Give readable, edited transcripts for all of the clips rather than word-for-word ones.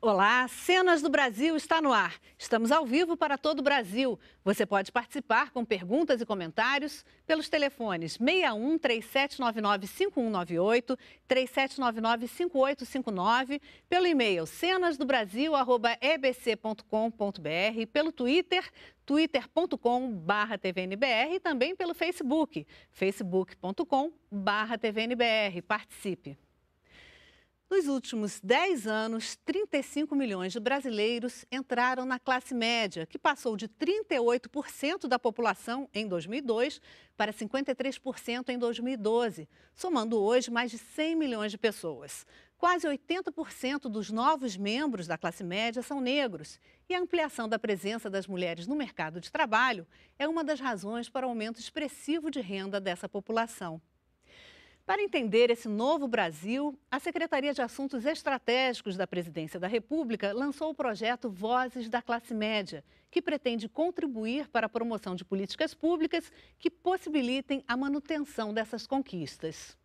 Olá, Cenas do Brasil está no ar. Estamos ao vivo para todo o Brasil. Você pode participar com perguntas e comentários pelos telefones 61 3799 5198, 3799 5859, pelo e-mail cenasdobrasil@ebc.com.br, pelo Twitter, twitter.com/tvnbr e também pelo Facebook, facebook.com/tvnbr. Participe. Nos últimos 10 anos, 35 milhões de brasileiros entraram na classe média, que passou de 38% da população em 2002 para 53% em 2012, somando hoje mais de 100 milhões de pessoas. Quase 80% dos novos membros da classe média são negros e a ampliação da presença das mulheres no mercado de trabalho é uma das razões para o aumento expressivo de renda dessa população. Para entender esse novo Brasil, a Secretaria de Assuntos Estratégicos da Presidência da República lançou o projeto Vozes da Classe Média, que pretende contribuir para a promoção de políticas públicas que possibilitem a manutenção dessas conquistas.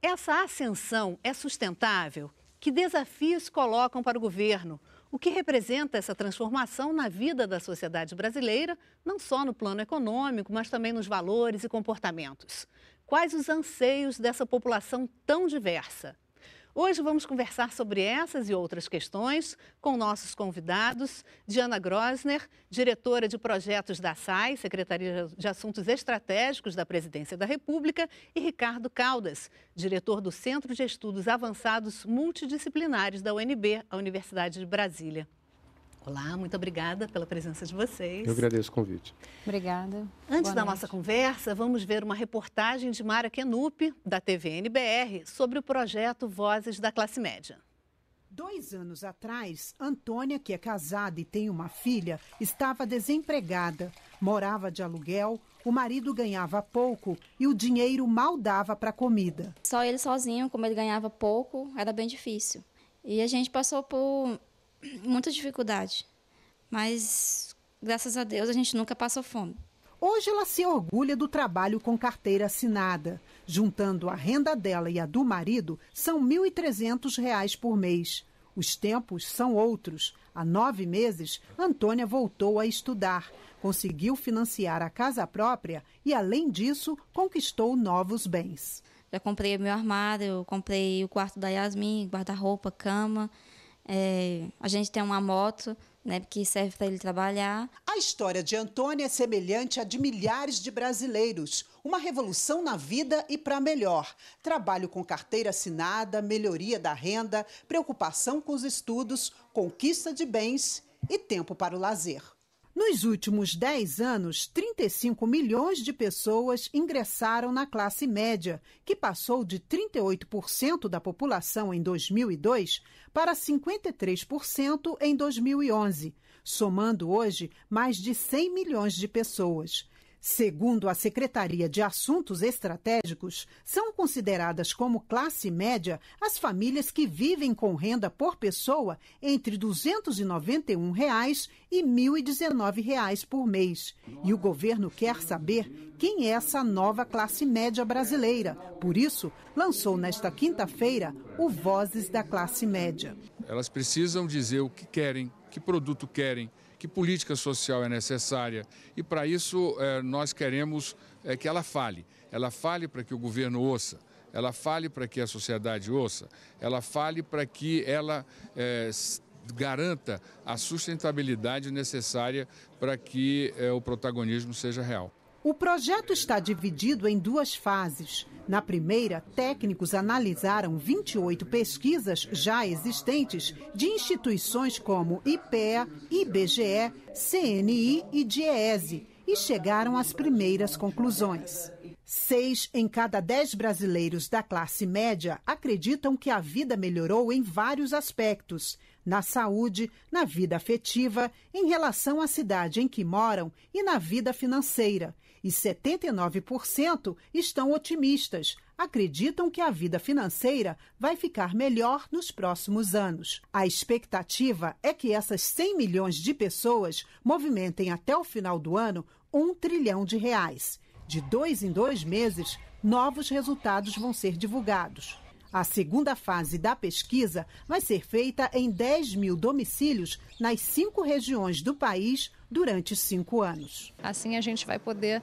Essa ascensão é sustentável? Que desafios colocam para o governo? O que representa essa transformação na vida da sociedade brasileira, não só no plano econômico, mas também nos valores e comportamentos? Quais os anseios dessa população tão diversa? Hoje vamos conversar sobre essas e outras questões com nossos convidados, Diana Grosner, diretora de projetos da SAI, Secretaria de Assuntos Estratégicos da Presidência da República, e Ricardo Caldas, diretor do Centro de Estudos Avançados Multidisciplinares da UNB, a Universidade de Brasília. Olá, muito obrigada pela presença de vocês. Eu agradeço o convite. Obrigada. Antes da nossa conversa, vamos ver uma reportagem de Mara Kenup, da TV NBR, sobre o projeto Vozes da Classe Média. 2 anos atrás, Antônia, que é casada e tem uma filha, estava desempregada. Morava de aluguel, o marido ganhava pouco e o dinheiro mal dava para comida. Só ele sozinho, como ele ganhava pouco, era bem difícil. E a gente passou por muita dificuldade, mas graças a Deus a gente nunca passou fome. Hoje ela se orgulha do trabalho com carteira assinada. Juntando a renda dela e a do marido, são R$ 1.300 por mês. Os tempos são outros. Há 9 meses, Antônia voltou a estudar, conseguiu financiar a casa própria e, além disso, conquistou novos bens. Já comprei meu armário, comprei o quarto da Yasmin, guarda-roupa, cama. A gente tem uma moto, né, que serve para ele trabalhar. A história de Antônia é semelhante à de milhares de brasileiros. Uma revolução na vida e para melhor. Trabalho com carteira assinada, melhoria da renda, preocupação com os estudos, conquista de bens e tempo para o lazer. Nos últimos 10 anos, 35 milhões de pessoas ingressaram na classe média, que passou de 38% da população em 2002 para 53% em 2011, somando hoje mais de 100 milhões de pessoas. Segundo a Secretaria de Assuntos Estratégicos, são consideradas como classe média as famílias que vivem com renda por pessoa entre R$ 291 e R$ 1.019 por mês. E o governo quer saber quem é essa nova classe média brasileira. Por isso, lançou nesta quinta-feira o Vozes da Classe Média. Elas precisam dizer o que querem, que produto querem, que política social é necessária. E, para isso, nós queremos que ela fale. Ela fale para que o governo ouça, ela fale para que a sociedade ouça, ela fale para que ela garanta a sustentabilidade necessária para que o protagonismo seja real. O projeto está dividido em 2 fases. Na primeira, técnicos analisaram 28 pesquisas já existentes de instituições como IPEA, IBGE, CNI e DIEESE e chegaram às primeiras conclusões. 6 em cada 10 brasileiros da classe média acreditam que a vida melhorou em vários aspectos: na saúde, na vida afetiva, em relação à cidade em que moram e na vida financeira. E 79% estão otimistas, acreditam que a vida financeira vai ficar melhor nos próximos anos. A expectativa é que essas 100 milhões de pessoas movimentem até o final do ano R$ 1 trilhão. De 2 em 2 meses, novos resultados vão ser divulgados. A segunda fase da pesquisa vai ser feita em 10 mil domicílios nas 5 regiões do país durante 5 anos. Assim a gente vai poder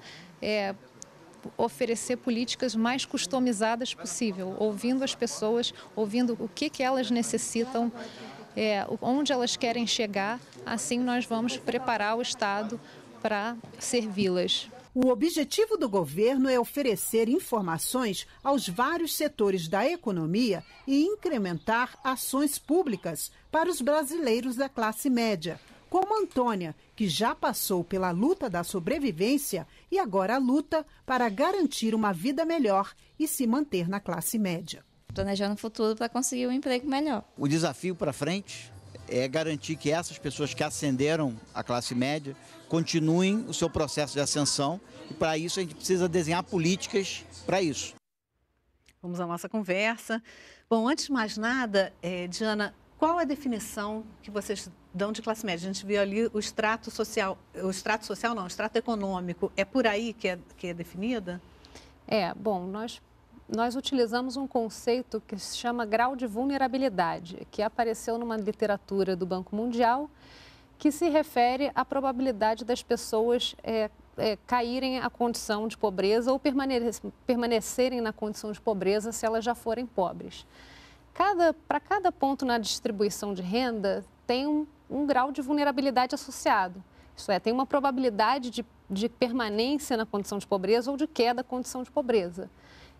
oferecer políticas mais customizadas possível, ouvindo as pessoas, ouvindo o que elas necessitam, onde elas querem chegar. Assim nós vamos preparar o Estado para servi-las. O objetivo do governo é oferecer informações aos vários setores da economia e incrementar ações públicas para os brasileiros da classe média, como Antônia, que já passou pela luta da sobrevivência e agora luta para garantir uma vida melhor e se manter na classe média. Planejando o futuro para conseguir um emprego melhor. O desafio para frente é garantir que essas pessoas que ascenderam à classe média continuem o seu processo de ascensão e, para isso, a gente precisa desenhar políticas para isso. Vamos à nossa conversa. Bom, antes de mais nada, Diana, qual é a definição que vocês dão de classe média? A gente viu ali o extrato social, o extrato econômico. É por aí que é definida? Bom, nós utilizamos um conceito que se chama grau de vulnerabilidade, que apareceu numa literatura do Banco Mundial, que se refere à probabilidade das pessoas caírem à condição de pobreza ou permanecerem na condição de pobreza se elas já forem pobres. Para cada ponto na distribuição de renda, tem um grau de vulnerabilidade associado. Isso é, tem uma probabilidade de permanência na condição de pobreza ou de queda da condição de pobreza.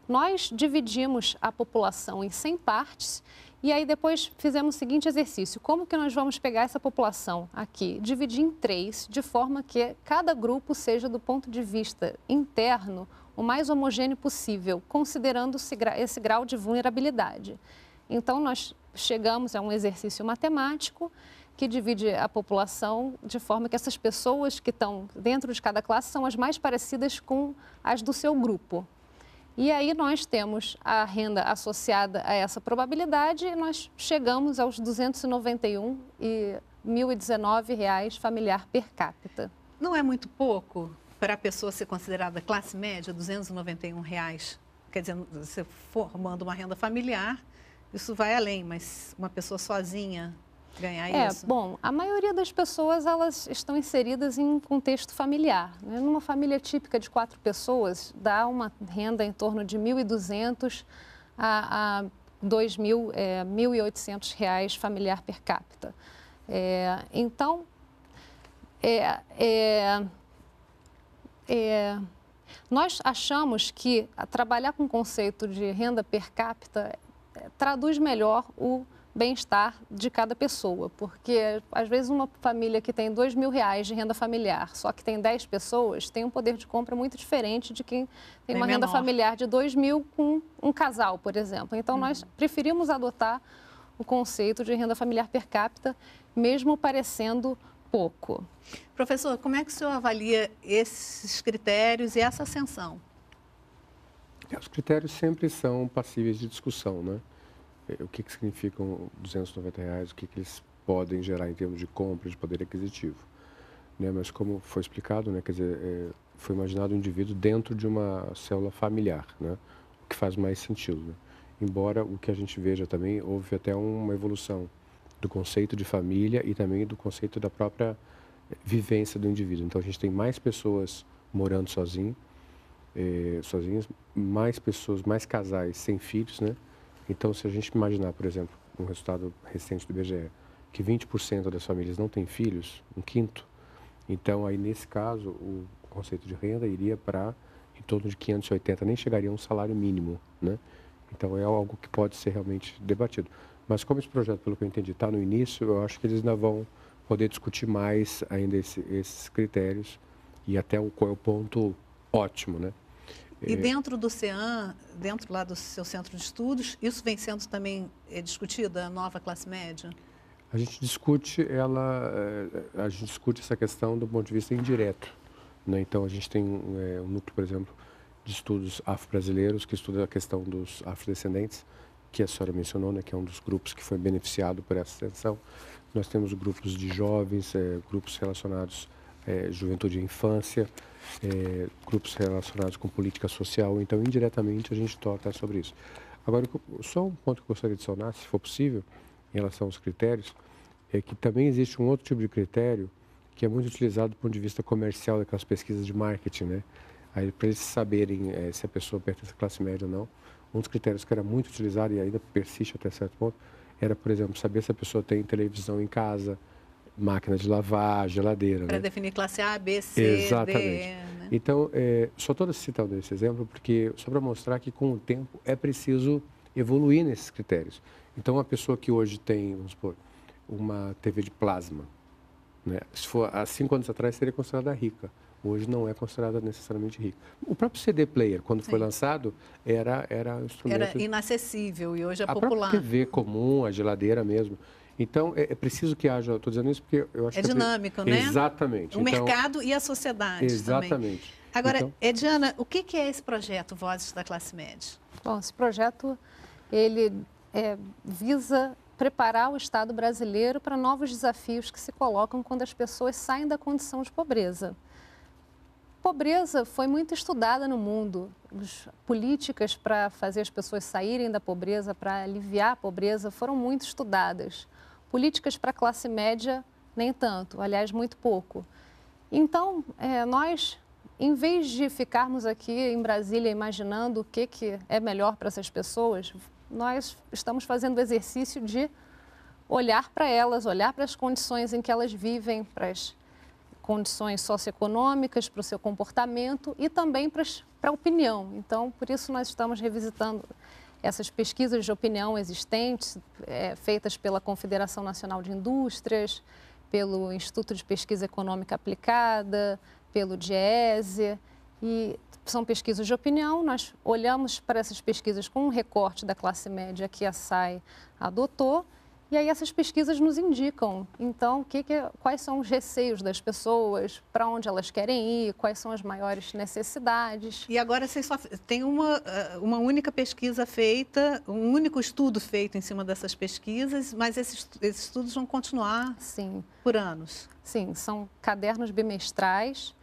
Nós dividimos a população em 100 partes e aí depois fizemos o seguinte exercício. Como que nós vamos pegar essa população aqui? Dividir em 3, de forma que cada grupo seja, do ponto de vista interno, o mais homogêneo possível, considerando esse grau de vulnerabilidade. Então, nós chegamos a um exercício matemático que divide a população de forma que essas pessoas que estão dentro de cada classe são as mais parecidas com as do seu grupo. E aí nós temos a renda associada a essa probabilidade e nós chegamos aos R$ 291.019 familiar per capita. Não é muito pouco para a pessoa ser considerada classe média, R$ 291? Quer dizer, você formando uma renda familiar, isso vai além, mas uma pessoa sozinha ganhar isso? Bom, a maioria das pessoas, elas estão inseridas em um contexto familiar, né? Numa família típica de 4 pessoas, dá uma renda em torno de R$ 1.200 a R$ 1.800 familiar per capita. Então, nós achamos que trabalhar com o conceito de renda per capita traduz melhor o bem-estar de cada pessoa, porque às vezes uma família que tem R$ 2.000 de renda familiar, só que tem 10 pessoas, tem um poder de compra muito diferente de quem tem uma renda familiar de 2.000 com um casal, por exemplo. Então, nós preferimos adotar o conceito de renda familiar per capita, mesmo parecendo pouco. Professor, como é que o senhor avalia esses critérios e essa ascensão? Os critérios sempre são passíveis de discussão, né? O que significam R$ 290, o que eles podem gerar em termos de compra, de poder aquisitivo. Né? Mas como foi explicado, né? Quer dizer, foi imaginado o indivíduo dentro de uma célula familiar, né? O que faz mais sentido. Né? Embora o que a gente veja também, houve até uma evolução do conceito de família e também do conceito da própria vivência do indivíduo. Então, a gente tem mais pessoas morando sozinhas, mais pessoas, mais casais sem filhos, né? Então, se a gente imaginar, por exemplo, um resultado recente do IBGE, que 20% das famílias não têm filhos, um quinto, então aí nesse caso o conceito de renda iria para em torno de 580, nem chegaria a um salário mínimo, né? Então é algo que pode ser realmente debatido. Mas como esse projeto, pelo que eu entendi, está no início, eu acho que eles ainda vão poder discutir mais ainda esses critérios e até qual é o ponto ótimo, né? E dentro do CEAM, dentro lá do seu centro de estudos, isso vem sendo também discutido, a nova classe média? A gente discute essa questão do ponto de vista indireto, né? Então, a gente tem um núcleo, por exemplo, de estudos afro-brasileiros, que estuda a questão dos afrodescendentes, que a senhora mencionou, né? Que é um dos grupos que foi beneficiado por essa extensão. Nós temos grupos de jovens, grupos relacionados juventude e infância, grupos relacionados com política social, então indiretamente a gente toca sobre isso. Agora, só um ponto que eu gostaria de adicionar, se for possível, em relação aos critérios, é que também existe um outro tipo de critério que é muito utilizado do ponto de vista comercial, daquelas pesquisas de marketing, né? Aí, para eles saberem se a pessoa pertence à classe média ou não, um dos critérios que era muito utilizado e ainda persiste até certo ponto, era, por exemplo, saber se a pessoa tem televisão em casa, máquina de lavar, geladeira. Para né? definir classe A, B, C, Exatamente. D, né? Então, só estou citando esse exemplo porque só para mostrar que com o tempo é preciso evoluir nesses critérios. Então, uma pessoa que hoje tem, vamos supor, uma TV de plasma, né? Se for há 5 anos atrás, seria considerada rica. Hoje não é considerada necessariamente rica. O próprio CD player, quando foi lançado, era um instrumento... Era inacessível e hoje é a popular. A própria TV comum, a geladeira mesmo. Então, é preciso que haja... Estou dizendo isso porque eu acho que... É dinâmico, né? Exatamente. O mercado e a sociedade exatamente. também. Agora, então... Ediana, o que é esse projeto Vozes da Classe Média? Bom, esse projeto, ele visa preparar o Estado brasileiro para novos desafios que se colocam quando as pessoas saem da condição de pobreza. Pobreza foi muito estudada no mundo. As políticas para fazer as pessoas saírem da pobreza, para aliviar a pobreza, foram muito estudadas. Políticas para a classe média, nem tanto, aliás, muito pouco. Então, nós, em vez de ficarmos aqui em Brasília imaginando o que é melhor para essas pessoas, nós estamos fazendo o exercício de olhar para elas, olhar para as condições em que elas vivem, para as condições socioeconômicas, para o seu comportamento e também para a opinião. Então, por isso nós estamos revisitando essas pesquisas de opinião existentes, feitas pela Confederação Nacional de Indústrias, pelo Instituto de Pesquisa Econômica Aplicada, pelo DIEESE, e são pesquisas de opinião. Nós olhamos para essas pesquisas com um recorte da classe média que a SAI adotou, e aí essas pesquisas nos indicam, então, quais são os receios das pessoas, para onde elas querem ir, quais são as maiores necessidades. E agora vocês só tem uma única pesquisa feita, um único estudo feito em cima dessas pesquisas, mas esses estudos vão continuar por anos? Sim, são cadernos bimestrais.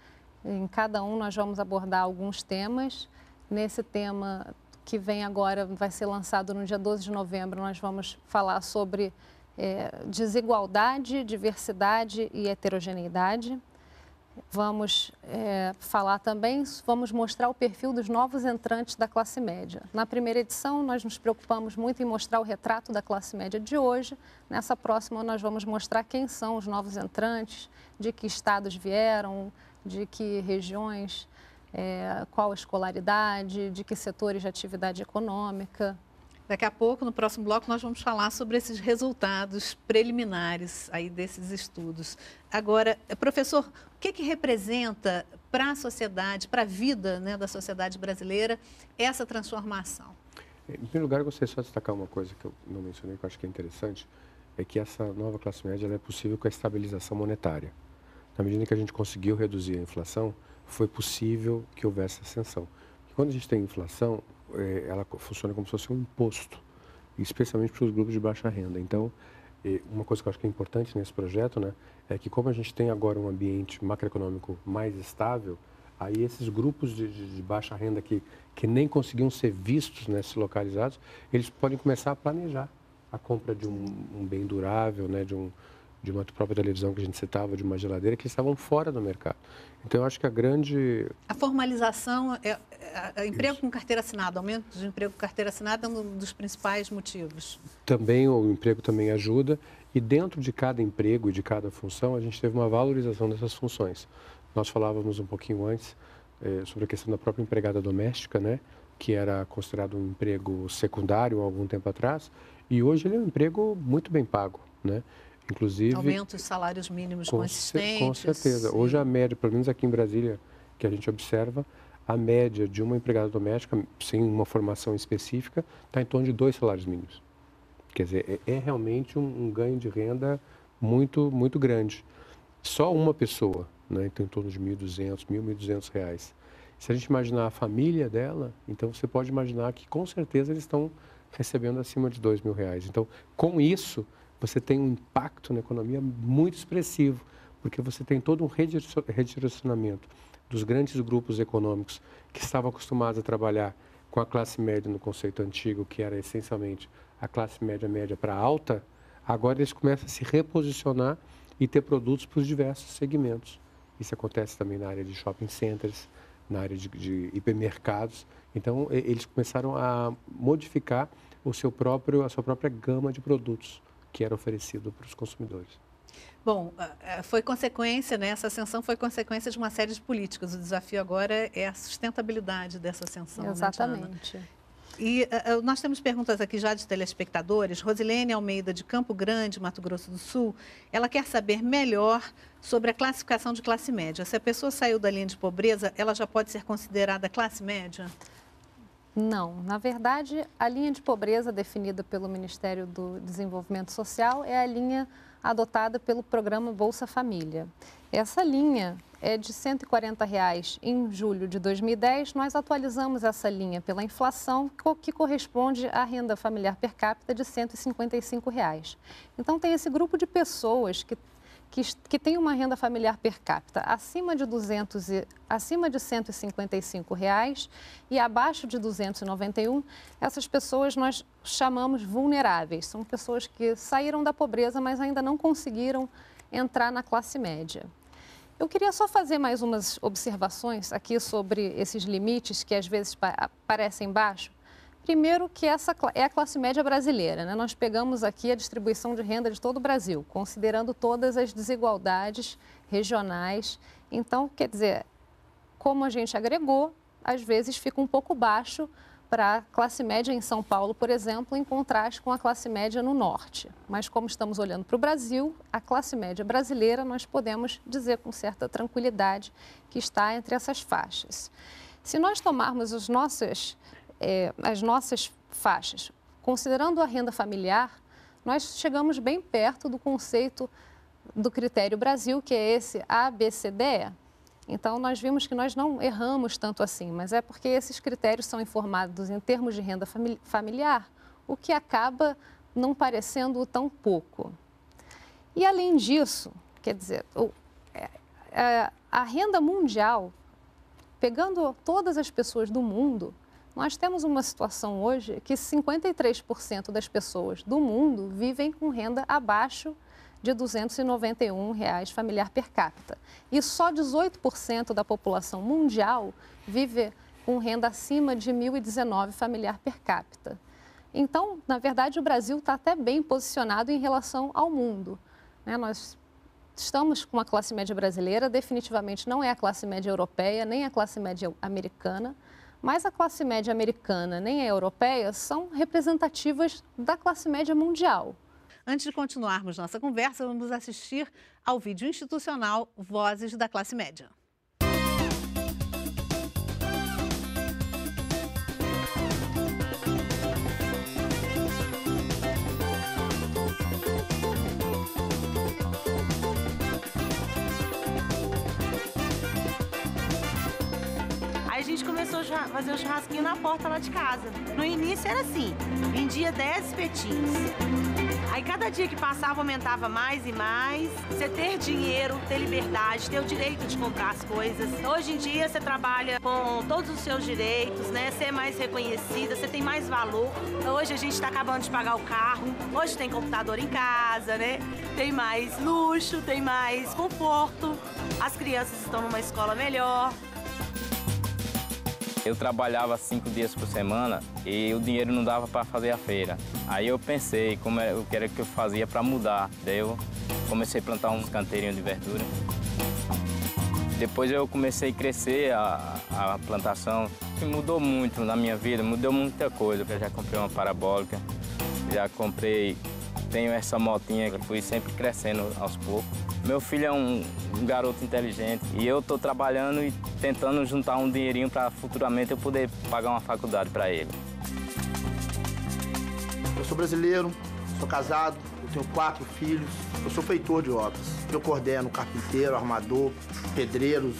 Em cada um nós vamos abordar alguns temas. Nesse tema que vem agora, vai ser lançado no dia 12 de novembro, nós vamos falar sobre desigualdade, diversidade e heterogeneidade. Vamos falar também, vamos mostrar o perfil dos novos entrantes da classe média. Na primeira edição, nós nos preocupamos muito em mostrar o retrato da classe média de hoje. Nessa próxima, nós vamos mostrar quem são os novos entrantes, de que estados vieram, de que regiões, qual a escolaridade, de que setores de atividade econômica. Daqui a pouco, no próximo bloco, nós vamos falar sobre esses resultados preliminares aí desses estudos. Agora, professor, o que representa para a sociedade, para a vida, né, da sociedade brasileira, essa transformação? Em primeiro lugar, eu gostaria só de destacar uma coisa que eu não mencionei, que eu acho que é interessante, é que essa nova classe média ela é possível com a estabilização monetária. Na medida que a gente conseguiu reduzir a inflação, foi possível que houvesse ascensão. E quando a gente tem inflação, ela funciona como se fosse um imposto, especialmente para os grupos de baixa renda. Então, uma coisa que eu acho que é importante nesse projeto, né, é que como a gente tem agora um ambiente macroeconômico mais estável, aí esses grupos de baixa renda que nem conseguiam ser vistos, né, se localizados, eles podem começar a planejar a compra de um bem durável, né, de uma própria televisão que a gente citava, de uma geladeira, que estavam fora do mercado. Então, eu acho que a formalização, emprego com carteira assinada, aumento de emprego com carteira assinada é um dos principais motivos. Também, o emprego também ajuda, e dentro de cada emprego e de cada função, a gente teve uma valorização dessas funções. Nós falávamos um pouquinho antes sobre a questão da própria empregada doméstica, né, que era considerado um emprego secundário há algum tempo atrás, e hoje ele é um emprego muito bem pago, né? Inclusive, aumenta os salários mínimos consistentes. Com certeza. Sim. Hoje a média, pelo menos aqui em Brasília, que a gente observa, a média de uma empregada doméstica, sem uma formação específica, está em torno de 2 salários mínimos. Quer dizer, é realmente um ganho de renda muito, muito grande. Só uma pessoa, né, tem em torno de R$1.200, R$1.200. Se a gente imaginar a família dela, então você pode imaginar que com certeza eles estão recebendo acima de R$2.000. Então, com isso, você tem um impacto na economia muito expressivo, porque você tem todo um redirecionamento dos grandes grupos econômicos que estavam acostumados a trabalhar com a classe média no conceito antigo, que era essencialmente a classe média para alta, agora eles começam a se reposicionar e ter produtos para os diversos segmentos. Isso acontece também na área de shopping centers, na área de hipermercados. Então, eles começaram a modificar a sua própria gama de produtos que era oferecido para os consumidores. Bom, foi consequência, né? Essa ascensão foi consequência de uma série de políticas. O desafio agora é a sustentabilidade dessa ascensão. Exatamente. Né, e nós temos perguntas aqui já de telespectadores. Rosilene Almeida, de Campo Grande, Mato Grosso do Sul, ela quer saber melhor sobre a classificação de classe média. Se a pessoa saiu da linha de pobreza, ela já pode ser considerada classe média? Não. Na verdade, a linha de pobreza definida pelo Ministério do Desenvolvimento Social é a linha adotada pelo programa Bolsa Família. Essa linha é de R$ 140 em julho de 2010. Nós atualizamos essa linha pela inflação, que corresponde à renda familiar per capita de R$ 155. Então, tem esse grupo de pessoas que tem uma renda familiar per capita acima de R$ 155 e abaixo de 291, essas pessoas nós chamamos vulneráveis. São pessoas que saíram da pobreza, mas ainda não conseguiram entrar na classe média. Eu queria só fazer mais umas observações aqui sobre esses limites que às vezes parecem baixos. Primeiro que essa é a classe média brasileira, né? Nós pegamos aqui a distribuição de renda de todo o Brasil, considerando todas as desigualdades regionais. Então, quer dizer, como a gente agregou, às vezes fica um pouco baixo para a classe média em São Paulo, por exemplo, em contraste com a classe média no norte. Mas como estamos olhando para o Brasil, a classe média brasileira, nós podemos dizer com certa tranquilidade que está entre essas faixas. Se nós tomarmos as nossas faixas, considerando a renda familiar, nós chegamos bem perto do conceito do critério Brasil, que é esse ABCDE. Então, nós vimos que nós não erramos tanto assim, mas é porque esses critérios são informados em termos de renda familiar, o que acaba não parecendo tão pouco. E, além disso, quer dizer, a renda mundial, pegando todas as pessoas do mundo, nós temos uma situação hoje que 53% das pessoas do mundo vivem com renda abaixo de R$ 291 familiar per capita. E só 18% da população mundial vive com renda acima de R$ 1.019 familiar per capita. Então, na verdade, o Brasil está até bem posicionado em relação ao mundo, né? Nós estamos com uma classe média brasileira, definitivamente não é a classe média europeia, nem a classe média americana, mas a classe média americana nem a europeia são representativas da classe média mundial. Antes de continuarmos nossa conversa, vamos assistir ao vídeo institucional Vozes da Classe Média. Aí a gente começou a fazer o churrasquinho na porta lá de casa. No início era assim, vendia 10 espetinhos. Aí cada dia que passava aumentava mais e mais. Você ter dinheiro, ter liberdade, ter o direito de comprar as coisas. Hoje em dia você trabalha com todos os seus direitos, né? Você é mais reconhecida, você tem mais valor. Hoje a gente está acabando de pagar o carro. Hoje tem computador em casa, né? Tem mais luxo, tem mais conforto. As crianças estão numa escola melhor. Eu trabalhava 5 dias por semana e o dinheiro não dava para fazer a feira. Aí eu pensei o que era que eu fazia para mudar. Daí eu comecei a plantar uns canteirinhos de verdura. Depois eu comecei a crescer a plantação. E mudou muito na minha vida, mudou muita coisa. Eu já comprei uma parabólica, tenho essa motinha que fui sempre crescendo aos poucos. Meu filho é um garoto inteligente e eu estou trabalhando e tentando juntar um dinheirinho para futuramente eu poder pagar uma faculdade para ele. Eu sou brasileiro, sou casado, eu tenho 4 filhos, eu sou feitor de obras. Eu coordeno carpinteiro, armador, pedreiros,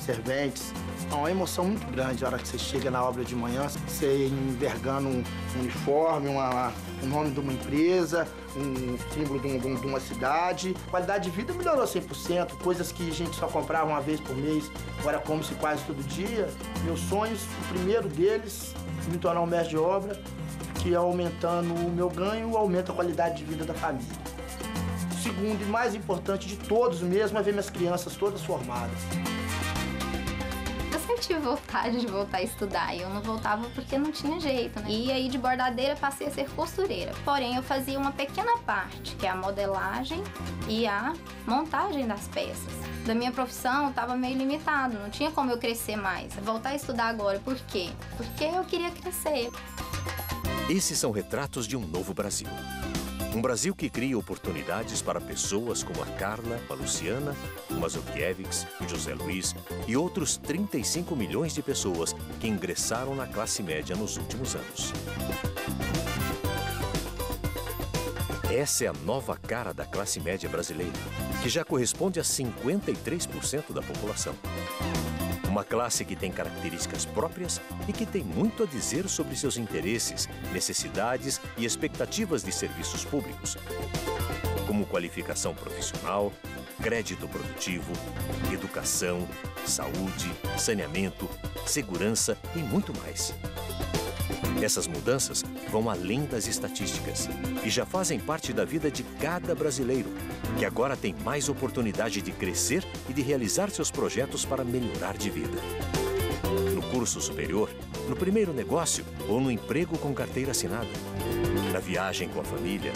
serventes. É uma emoção muito grande a hora que você chega na obra de manhã, você envergando um uniforme, o nome de uma empresa, um símbolo de uma cidade. A qualidade de vida melhorou 100%, coisas que a gente só comprava uma vez por mês, agora come-se quase todo dia. Meus sonhos, o primeiro deles me tornar um mestre de obra, que aumentando o meu ganho, aumenta a qualidade de vida da família. O segundo e mais importante de todos mesmo é ver minhas crianças todas formadas. Eu sempre tive vontade de voltar a estudar e eu não voltava porque não tinha jeito, né? E aí de bordadeira passei a ser costureira. Porém, eu fazia uma pequena parte, que é a modelagem e a montagem das peças. Da minha profissão estava meio limitado, não tinha como eu crescer mais. Voltar a estudar agora, por quê? Porque eu queria crescer. Esses são retratos de um novo Brasil. Um Brasil que cria oportunidades para pessoas como a Carla, a Luciana, o Mazurkiewicz, o José Luiz e outros 35 milhões de pessoas que ingressaram na classe média nos últimos anos. Essa é a nova cara da classe média brasileira, que já corresponde a 53% da população. Uma classe que tem características próprias e que tem muito a dizer sobre seus interesses, necessidades e expectativas de serviços públicos, como qualificação profissional, crédito produtivo, educação, saúde, saneamento, segurança e muito mais. Essas mudanças vão além das estatísticas e já fazem parte da vida de cada brasileiro, que agora tem mais oportunidade de crescer e de realizar seus projetos para melhorar de vida. No curso superior, no primeiro negócio ou no emprego com carteira assinada, na viagem com a família,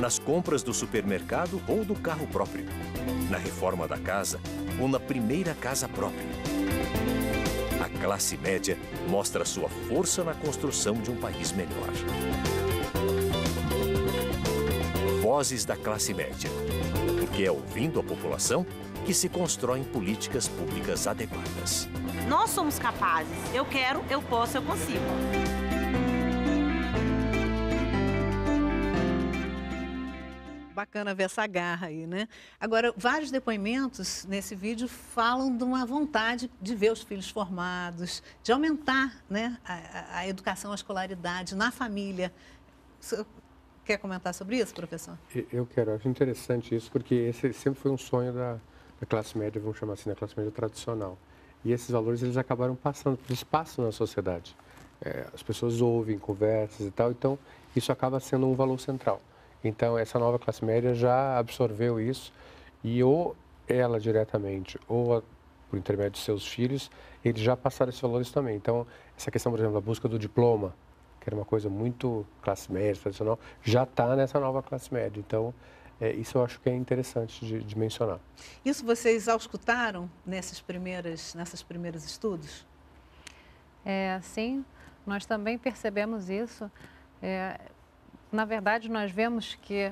nas compras do supermercado ou do carro próprio, na reforma da casa ou na primeira casa própria. A classe média mostra sua força na construção de um país melhor. Vozes da classe média, porque é ouvindo a população que se constroem políticas públicas adequadas. Nós somos capazes. Eu quero, eu posso, eu consigo. Bacana ver essa garra aí, né? Agora, vários depoimentos nesse vídeo falam de uma vontade de ver os filhos formados, de aumentar, né, a educação, a escolaridade na família. Você quer comentar sobre isso, professor? Eu quero, acho interessante isso, porque esse sempre foi um sonho da classe média, vamos chamar assim, da classe média tradicional. E esses valores, eles acabaram passando por espaço na sociedade. As pessoas ouvem, conversas e tal, então isso acaba sendo um valor central. Então, essa nova classe média já absorveu isso e ou ela diretamente ou por intermédio de seus filhos, eles já passaram esses valores também. Então, essa questão, por exemplo, da busca do diploma, que era uma coisa muito classe média, tradicional, já está nessa nova classe média. Então, isso eu acho que é interessante de mencionar. Isso vocês auscultaram nesses primeiros estudos? Sim, nós também percebemos isso. Na verdade, nós vemos que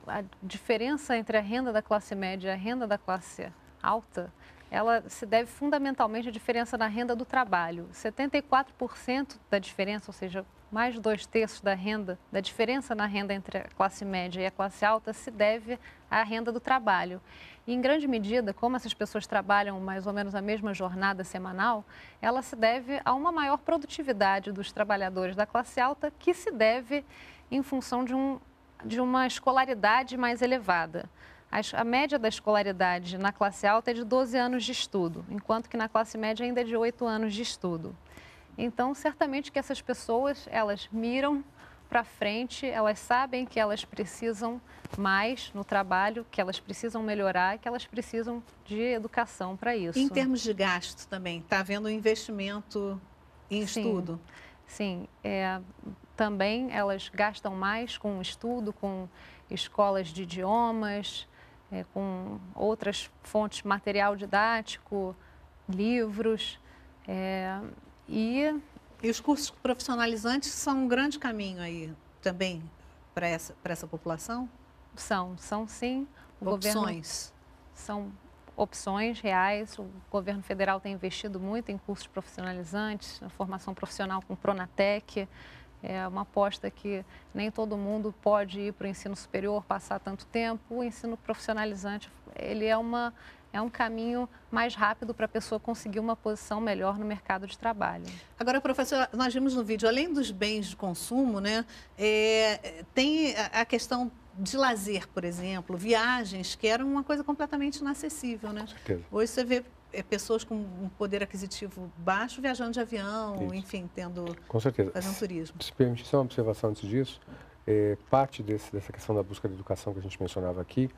a diferença entre a renda da classe média e a renda da classe alta, ela se deve fundamentalmente à diferença na renda do trabalho. 74% da diferença, ou seja, mais de 2/3 da diferença na renda entre a classe média e a classe alta se deve à renda do trabalho. E, em grande medida, como essas pessoas trabalham mais ou menos a mesma jornada semanal, ela se deve a uma maior produtividade dos trabalhadores da classe alta, que se deve em função de uma escolaridade mais elevada. A média da escolaridade na classe alta é de 12 anos de estudo, enquanto que na classe média ainda é de 8 anos de estudo. Então, certamente que essas pessoas, elas miram para frente, elas sabem que elas precisam mais no trabalho, que elas precisam melhorar, que elas precisam de educação para isso. Em termos de gasto também, está havendo um investimento em estudo? Sim, também elas gastam mais com estudo, com escolas de idiomas, com outras fontes, material didático, livros. E os cursos profissionalizantes são um grande caminho aí também para essa população? São sim. Opções? São opções reais. O governo federal tem investido muito em cursos profissionalizantes, na formação profissional com Pronatec. É uma aposta que nem todo mundo pode ir para o ensino superior, passar tanto tempo. O ensino profissionalizante, ele é uma é um caminho mais rápido para a pessoa conseguir uma posição melhor no mercado de trabalho. Agora, professora, nós vimos no vídeo, além dos bens de consumo, né, tem a questão de lazer, por exemplo, viagens, que eram uma coisa completamente inacessível, né? Com certeza. Hoje você vê pessoas com um poder aquisitivo baixo viajando de avião, Isso. enfim, Com certeza. fazendo turismo. Se permitir só uma observação antes disso, parte dessa questão da busca da educação que a gente mencionava aqui,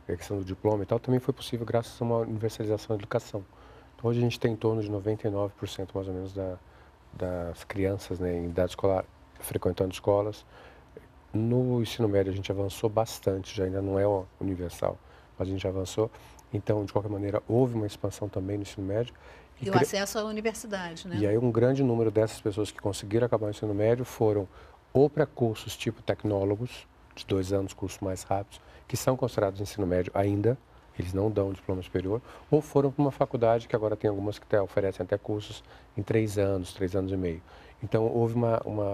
a questão do diploma e tal, também foi possível graças a uma universalização da educação. Então, hoje a gente tem em torno de 99% mais ou menos das crianças, né, em idade escolar frequentando escolas. No ensino médio a gente avançou bastante, já ainda não é universal, mas a gente avançou. Então, de qualquer maneira, houve uma expansão também no ensino médio. E o acesso à universidade, né? E aí um grande número dessas pessoas que conseguiram acabar o ensino médio foram ou para cursos tipo tecnólogos, de 2 anos, cursos mais rápidos, que são considerados ensino médio ainda, eles não dão diploma superior, ou foram para uma faculdade, que agora tem algumas que oferecem até cursos em 3 anos, 3 anos e meio. Então, houve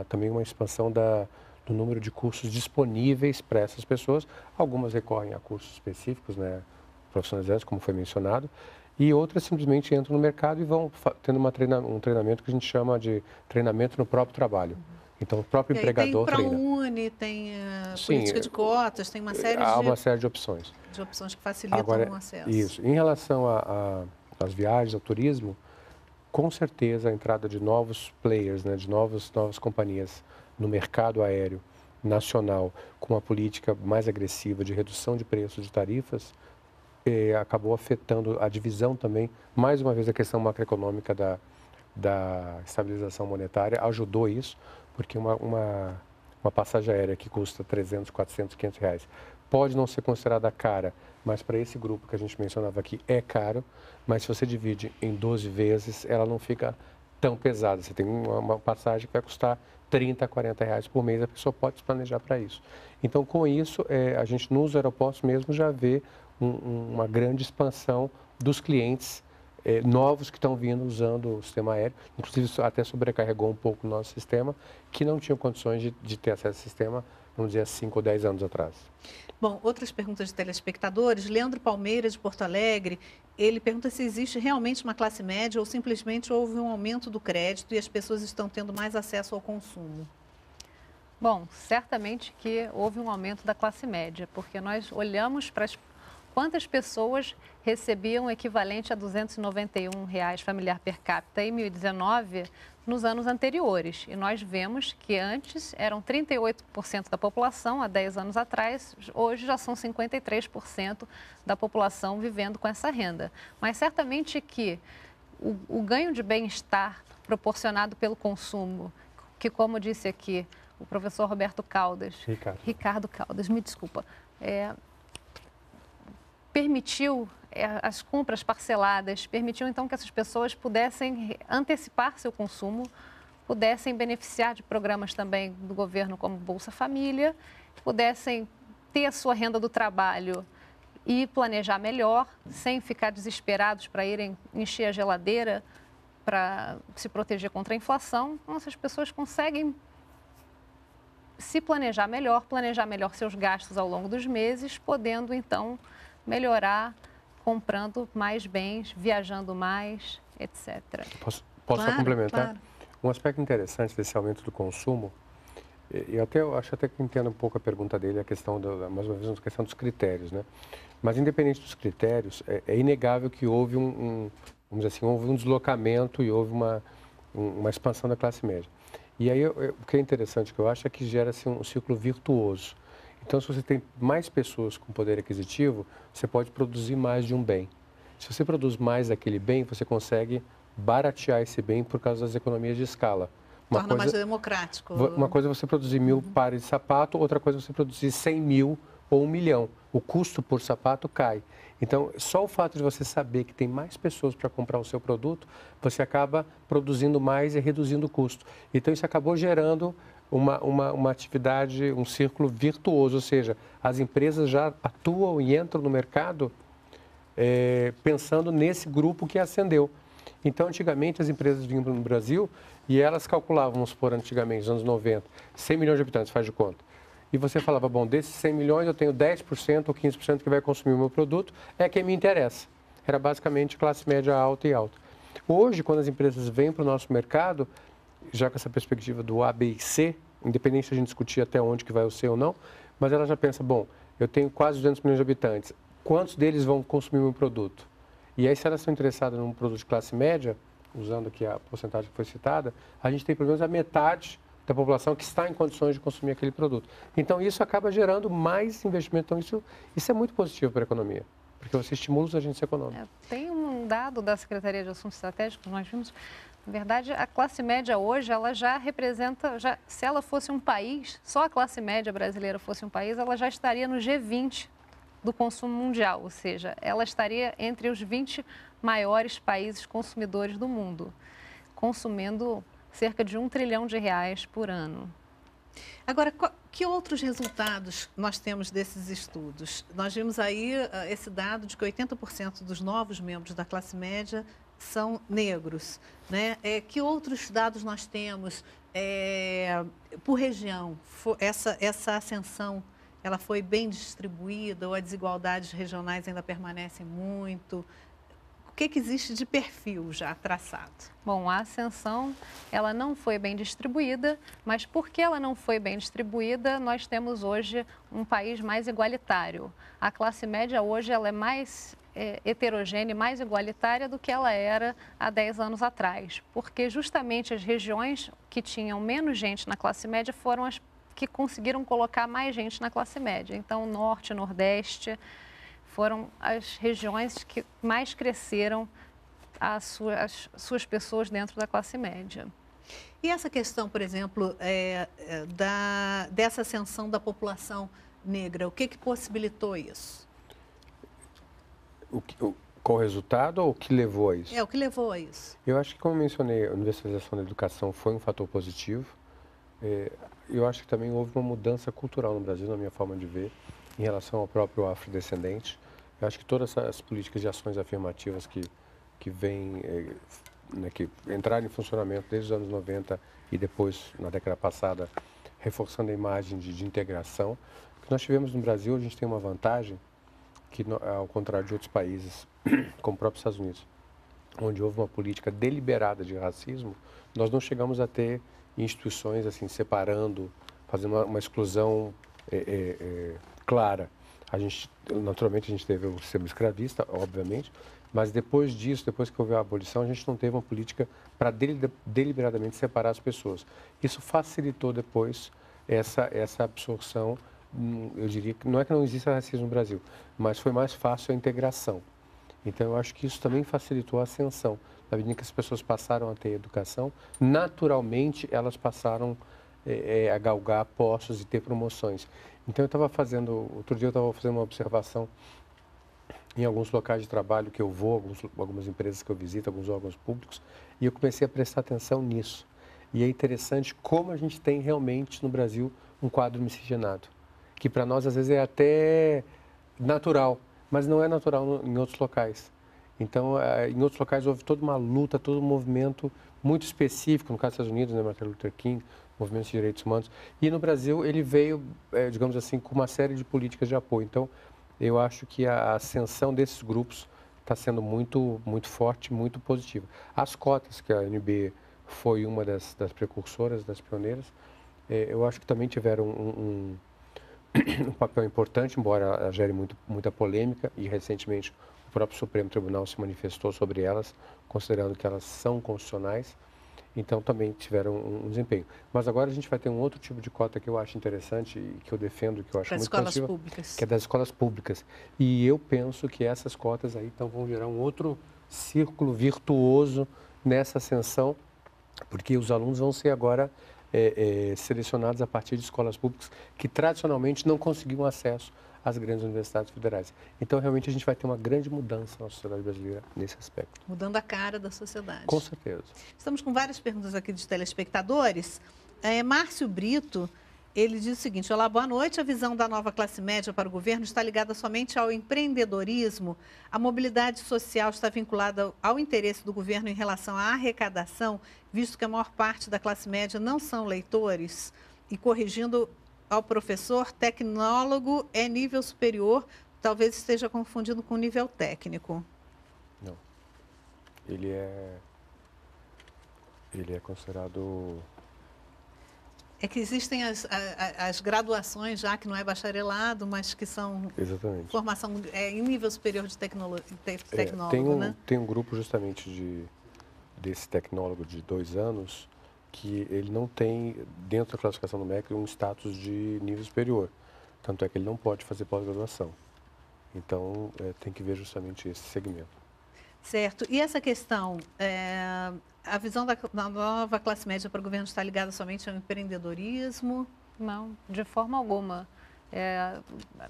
também uma expansão do número de cursos disponíveis para essas pessoas. Algumas recorrem a cursos específicos, né, profissionalizantes, como foi mencionado, e outras simplesmente entram no mercado e vão tendo um treinamento que a gente chama de treinamento no próprio trabalho. Então, o próprio empregador treina. Tem ProUni, tem política de cotas, tem uma série há uma série de opções. De opções que facilitam o acesso. Isso. Em relação às viagens, ao turismo, com certeza a entrada de novos players, né, de novas companhias no mercado aéreo nacional, com uma política mais agressiva de redução de preços de tarifas, acabou afetando a divisão também, mais uma vez a questão macroeconômica da estabilização monetária ajudou isso, porque uma passagem aérea que custa 300, 400, 500 reais pode não ser considerada cara, mas para esse grupo que a gente mencionava aqui é caro, mas se você divide em 12 vezes, ela não fica tão pesada. Você tem uma passagem que vai custar 30, 40 reais por mês, a pessoa pode se planejar para isso. Então, com isso, a gente nos aeroportos mesmo já vê uma grande expansão dos clientes novos que estão vindo usando o sistema aéreo. Inclusive, isso até sobrecarregou um pouco o nosso sistema, que não tinham condições de ter acesso ao sistema, vamos dizer, há 5 ou 10 anos atrás. Bom, outras perguntas de telespectadores. Leandro Palmeira, de Porto Alegre, ele pergunta se existe realmente uma classe média ou simplesmente houve um aumento do crédito e as pessoas estão tendo mais acesso ao consumo. Bom, certamente que houve um aumento da classe média, porque nós olhamos para quantas pessoas recebiam o equivalente a R$ 291 familiar per capita em 2019 nos anos anteriores. E nós vemos que antes eram 38% da população, há 10 anos atrás, hoje já são 53% da população vivendo com essa renda. Mas certamente que o ganho de bem-estar proporcionado pelo consumo, que como disse aqui o professor Roberto Caldas, Ricardo Caldas, me desculpa, permitiu as compras parceladas, permitiu então que essas pessoas pudessem antecipar seu consumo, pudessem beneficiar de programas também do governo como Bolsa Família, pudessem ter a sua renda do trabalho e planejar melhor, sem ficar desesperados para irem encher a geladeira para se proteger contra a inflação. Então, essas pessoas conseguem se planejar melhor seus gastos ao longo dos meses, podendo então melhorar comprando mais bens, viajando mais, etc. Posso só complementar? Claro. Um aspecto interessante desse aumento do consumo, eu acho até que entendo um pouco a pergunta dele, a questão, mais uma vez, a questão dos critérios, né? Mas independente dos critérios, é inegável que houve vamos dizer assim, houve um deslocamento e houve uma expansão da classe média. E aí, o que é interessante que eu acho é que gera-se um ciclo virtuoso. Então, se você tem mais pessoas com poder aquisitivo, você pode produzir mais de um bem. Se você produz mais daquele bem, você consegue baratear esse bem por causa das economias de escala. Torna mais democrático. Uma coisa é você produzir 1.000 pares de sapato, outra coisa é você produzir 100 mil ou 1 milhão. O custo por sapato cai. Então, só o fato de você saber que tem mais pessoas para comprar o seu produto, você acaba produzindo mais e reduzindo o custo. Então, isso acabou gerando uma atividade, um círculo virtuoso, ou seja, as empresas já atuam e entram no mercado pensando nesse grupo que ascendeu. Então, antigamente, as empresas vinham no Brasil e elas calculavam, vamos supor, antigamente, nos anos 90, 100 milhões de habitantes, faz de conta. E você falava, bom, desses 100 milhões eu tenho 10% ou 15% que vai consumir o meu produto, é quem me interessa. era basicamente classe média alta e alta. Hoje, quando as empresas vêm para o nosso mercado, já com essa perspectiva do A, B e C, independente se a gente discutir até onde que vai o C ou não, mas ela já pensa, bom, eu tenho quase 200 milhões de habitantes, quantos deles vão consumir o meu produto? E aí, se elas estão interessadas num produto de classe média, usando aqui a porcentagem que foi citada, a gente tem pelo menos a metade da população que está em condições de consumir aquele produto. Então, isso acaba gerando mais investimento. Então, isso é muito positivo para a economia, porque você estimula os agentes econômicos. Tem um dado da Secretaria de Assuntos Estratégicos, nós vimos, na verdade, a classe média hoje, ela já representa, se ela fosse um país, só a classe média brasileira fosse um país, ela já estaria no G20 do consumo mundial, ou seja, ela estaria entre os 20 maiores países consumidores do mundo, consumindo cerca de R$1 trilhão por ano. Agora, que outros resultados nós temos desses estudos? Nós vimos aí esse dado de que 80% dos novos membros da classe média são negros, né? Que outros dados nós temos por região? Essa ascensão, ela foi bem distribuída ou as desigualdades regionais ainda permanecem muito? O que existe de perfil já traçado? Bom, a ascensão, ela não foi bem distribuída, mas porque ela não foi bem distribuída, nós temos hoje um país mais igualitário. A classe média hoje ela é mais heterogênea e mais igualitária do que ela era há 10 anos atrás, porque justamente as regiões que tinham menos gente na classe média foram as que conseguiram colocar mais gente na classe média. Então, Norte e Nordeste foram as regiões que mais cresceram as suas pessoas dentro da classe média. E essa questão, por exemplo, dessa ascensão da população negra, o que possibilitou isso? Qual o resultado ou o que levou a isso? O que levou a isso. Eu acho que, como eu mencionei, a universalização da educação foi um fator positivo. Eu acho que também houve uma mudança cultural no Brasil, na minha forma de ver, em relação ao próprio afrodescendente. Eu acho que todas essas políticas de ações afirmativas que entraram em funcionamento desde os anos 90 e depois, na década passada, reforçando a imagem de integração. O que nós tivemos no Brasil, a gente tem uma vantagem que, ao contrário de outros países, como o próprio Estados Unidos, onde houve uma política deliberada de racismo, nós não chegamos a ter instituições assim separando, fazendo uma exclusão clara. Naturalmente, a gente teve o sistema escravista, obviamente, mas depois disso, depois que houve a abolição, a gente não teve uma política para deliberadamente separar as pessoas. Isso facilitou depois essa absorção. Eu diria que não é que não exista racismo no Brasil, mas foi mais fácil a integração. Então, eu acho que isso também facilitou a ascensão. Na medida que as pessoas passaram a ter educação, naturalmente elas passaram a galgar postos e ter promoções. Então, outro dia eu estava fazendo uma observação em alguns locais de trabalho que eu vou, algumas empresas que eu visito, alguns órgãos públicos, e eu comecei a prestar atenção nisso. E é interessante como a gente tem realmente no Brasil um quadro miscigenado, que para nós às vezes é até natural, mas não é natural em outros locais. Então, em outros locais houve toda uma luta, todo um movimento muito específico, no caso dos Estados Unidos, né, Martin Luther King, movimentos de direitos humanos, e no Brasil ele veio, digamos assim, com uma série de políticas de apoio. Então, eu acho que a ascensão desses grupos está sendo muito, muito forte, muito positiva. As cotas, que a UNB foi uma das precursoras, das pioneiras, eu acho que também tiveram um papel importante, embora gere muita polêmica, e recentemente o próprio Supremo Tribunal se manifestou sobre elas, considerando que elas são constitucionais, então também tiveram um desempenho. Mas agora a gente vai ter um outro tipo de cota que eu acho interessante e que eu defendo, que eu acho muito positiva, que é das escolas públicas. E eu penso que essas cotas aí então vão gerar um outro círculo virtuoso nessa ascensão, porque os alunos vão ser agora selecionados a partir de escolas públicas que tradicionalmente não conseguiam acesso às grandes universidades federais. Então, realmente, a gente vai ter uma grande mudança na sociedade brasileira nesse aspecto. Mudando a cara da sociedade. Com certeza. Estamos com várias perguntas aqui dos telespectadores. Márcio Brito, ele diz o seguinte: olá, boa noite. A visão da nova classe média para o governo está ligada somente ao empreendedorismo? A mobilidade social está vinculada ao interesse do governo em relação à arrecadação, visto que a maior parte da classe média não são leitores? E corrigindo ao professor, tecnólogo é nível superior, talvez esteja confundindo com nível técnico. ele é considerado... É que existem as graduações já, que não é bacharelado, mas que são Exatamente. formação em nível superior de tecnólogo, né? Tem um grupo justamente desse tecnólogo de 2 anos que ele não tem, dentro da classificação do MEC, um status de nível superior. Tanto é que ele não pode fazer pós-graduação. Então, tem que ver justamente esse segmento. Certo. E essa questão, a visão da nova classe média para o governo está ligada somente ao empreendedorismo? Não, de forma alguma.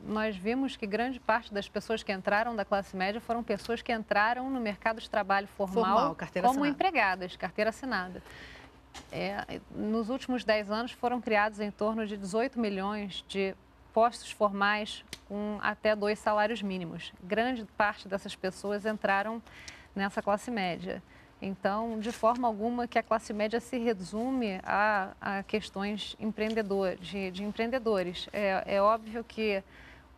Nós vimos que grande parte das pessoas que entraram da classe média foram pessoas que entraram no mercado de trabalho formal como empregadas, carteira assinada. Nos últimos 10 anos foram criados em torno de 18 milhões de postos formais com até 2 salários mínimos. Grande parte dessas pessoas entraram nessa classe média. Então, de forma alguma que a classe média se resume a questões de empreendedores. É óbvio que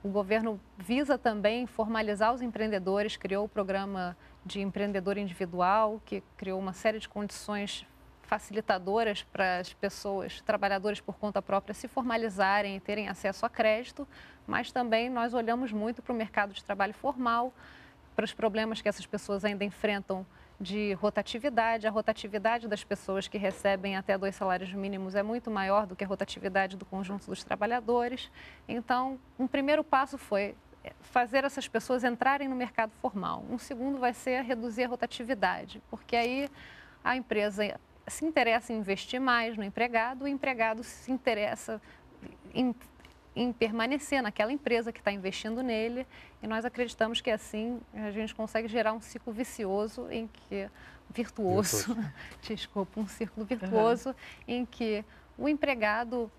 o governo visa também formalizar os empreendedores, criou o programa de empreendedor individual, que criou uma série de condições facilitadoras para as pessoas, trabalhadores por conta própria, se formalizarem e terem acesso a crédito, mas também nós olhamos muito para o mercado de trabalho formal, para os problemas que essas pessoas ainda enfrentam de rotatividade. A rotatividade das pessoas que recebem até 2 salários mínimos é muito maior do que a rotatividade do conjunto dos trabalhadores. Então, um primeiro passo foi fazer essas pessoas entrarem no mercado formal. Um segundo vai ser reduzir a rotatividade, porque aí a empresa se interessa em investir mais no empregado, o empregado se interessa em permanecer naquela empresa que está investindo nele, e nós acreditamos que assim a gente consegue gerar um ciclo vicioso um círculo virtuoso em que o empregado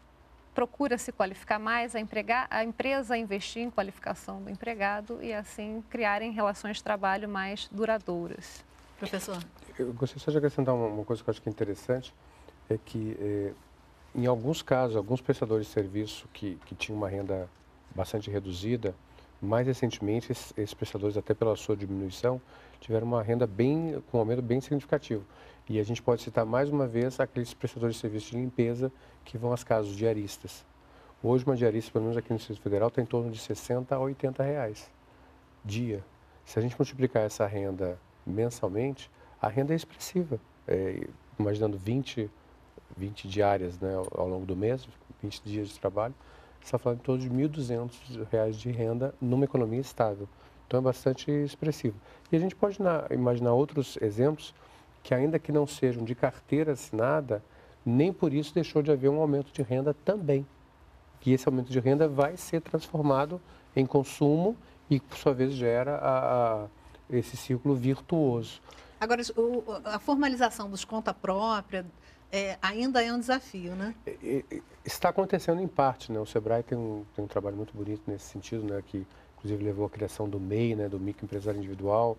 procura se qualificar mais, a empresa investir em qualificação do empregado e assim criarem relações de trabalho mais duradouras. Professor? Eu gostaria só de acrescentar uma coisa que eu acho que é interessante, é que em alguns casos, alguns prestadores de serviço que tinham uma renda bastante reduzida, mais recentemente esses prestadores, até pela sua diminuição, tiveram uma renda com um aumento bem significativo. E a gente pode citar mais uma vez aqueles prestadores de serviço de limpeza que vão às casas diaristas. Hoje uma diarista, pelo menos aqui no Distrito Federal, tem em torno de 60 a 80 reais dia. Se a gente multiplicar essa renda mensalmente, a renda é expressiva. Imaginando 20 diárias, né, ao longo do mês, 20 dias de trabalho, você está falando em torno de R$ 1.200 de renda numa economia estável. Então é bastante expressivo. E a gente pode imaginar outros exemplos que, ainda que não sejam de carteira assinada, nem por isso deixou de haver um aumento de renda também. E esse aumento de renda vai ser transformado em consumo e, por sua vez, gera esse ciclo virtuoso. Agora, a formalização dos conta própria ainda é um desafio, né? Está acontecendo em parte, né? O Sebrae tem um trabalho muito bonito nesse sentido, né? Que, inclusive, levou à criação do MEI, né? Do microempresário individual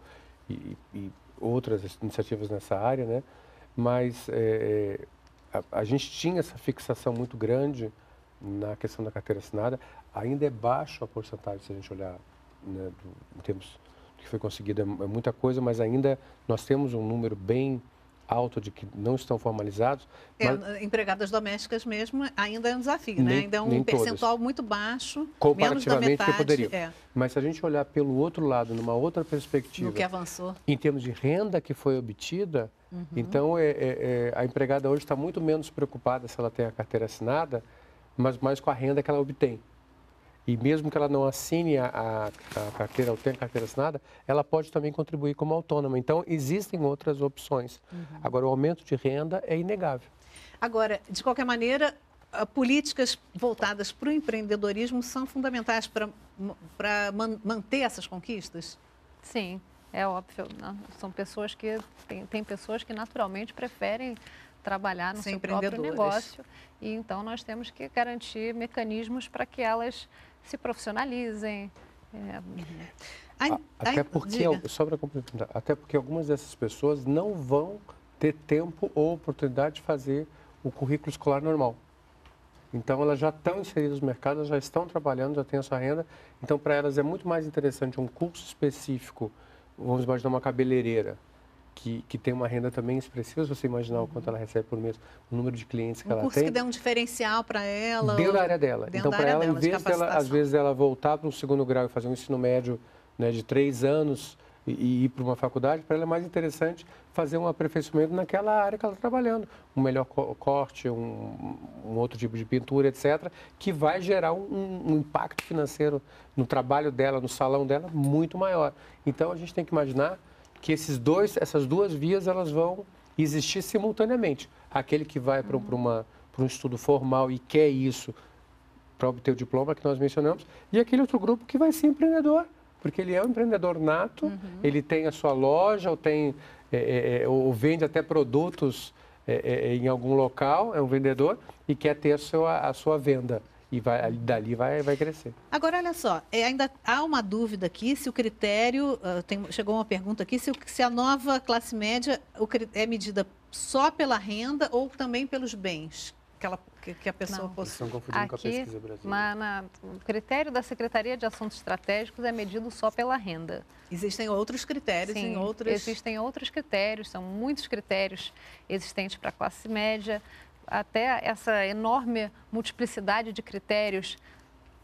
e outras iniciativas nessa área, né? Mas a gente tinha essa fixação muito grande na questão da carteira assinada. Ainda é baixo a porcentagem, se a gente olhar, né, em termos do que foi conseguido, é muita coisa, mas ainda nós temos um número bem alto de que não estão formalizados. Mas empregadas domésticas mesmo ainda é um desafio, né? Ainda é um percentual todas. Muito baixo, comparativamente menos da metade, que poderiam. Mas se a gente olhar pelo outro lado, numa outra perspectiva, no que avançou, em termos de renda que foi obtida, então a empregada hoje está muito menos preocupada se ela tem a carteira assinada, mas mais com a renda que ela obtém. E mesmo que ela não assine a carteira ou tenha a carteira assinada, ela pode também contribuir como autônoma. Então, existem outras opções. Agora, o aumento de renda é inegável. Agora, de qualquer maneira, políticas voltadas para o empreendedorismo são fundamentais para manter essas conquistas? Sim, é óbvio. São pessoas que... Tem pessoas que naturalmente preferem trabalhar no seu próprio negócio. E então nós temos que garantir mecanismos para que elas se profissionalizem. Até porque, só para complementar, até porque algumas dessas pessoas não vão ter tempo ou oportunidade de fazer o currículo escolar normal. Então elas já estão inseridas no mercado, já estão trabalhando, já têm a sua renda. Então para elas é muito mais interessante um curso específico, vamos imaginar uma cabeleireira, que tem uma renda também expressiva, se você imaginar o quanto ela recebe por mês, o número de clientes que ela tem. Um curso que dê um diferencial para ela. Dentro da área dela. Então, para ela, em vez dela, às vezes, ela voltar para um segundo grau e fazer um ensino médio, né, de 3 anos e ir para uma faculdade, para ela é mais interessante fazer um aperfeiçoamento naquela área que ela está trabalhando. Um melhor corte, um outro tipo de pintura, etc., que vai gerar um impacto financeiro no trabalho dela, no salão dela, muito maior. Então, a gente tem que imaginar que essas duas vias, elas vão existir simultaneamente. Aquele que vai para um estudo formal e quer isso para obter o diploma que nós mencionamos, e aquele outro grupo que vai ser empreendedor, porque ele é um empreendedor nato, ele tem a sua loja, ou vende até produtos em algum local, é um vendedor, e quer ter a sua venda. E dali vai crescer. Agora, olha só, ainda há uma dúvida aqui, se o critério, chegou uma pergunta aqui, se a nova classe média é medida só pela renda ou também pelos bens que a pessoa possui. Estão confundindo com a pesquisa brasileira. O critério da Secretaria de Assuntos Estratégicos é medido só pela renda. Existem outros critérios Sim, existem outros critérios, são muitos critérios existentes para a classe média. Até essa enorme multiplicidade de critérios,